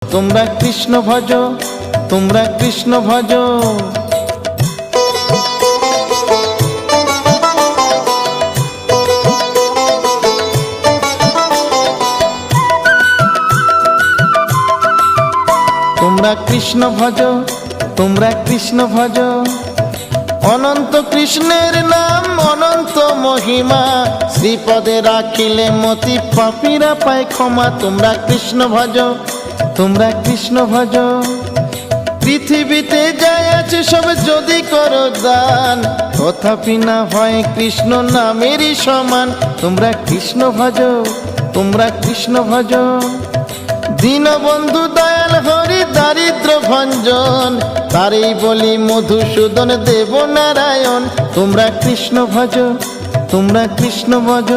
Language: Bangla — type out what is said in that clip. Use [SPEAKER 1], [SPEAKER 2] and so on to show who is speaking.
[SPEAKER 1] তোমরা কৃষ্ণ ভজ, তোমরা কৃষ্ণ ভজ। তোমরা কৃষ্ণ ভজ, তোমরা কৃষ্ণ ভজ। অনন্ত কৃষ্ণের নাম অনন্ত মহিমা, শ্রীপদে রাখিলে মতি পাপীরা পায় ক্ষমা। তোমরা কৃষ্ণ ভজ, তোমরা কৃষ্ণ ভজ। পৃথিবীতে যাই আছে সব যদি করো দান, তথাপি না হয় কৃষ্ণ নামেরই সমান। তোমরা কৃষ্ণ ভজ, তোমরা কৃষ্ণ ভজ। দীনবন্ধু দয়াল হরি দারিদ্র ভঞ্জন, তারই বলি মধুসূদন দেব নারায়ণ। তোমরা কৃষ্ণ ভজ, তোমরা কৃষ্ণ ভজ।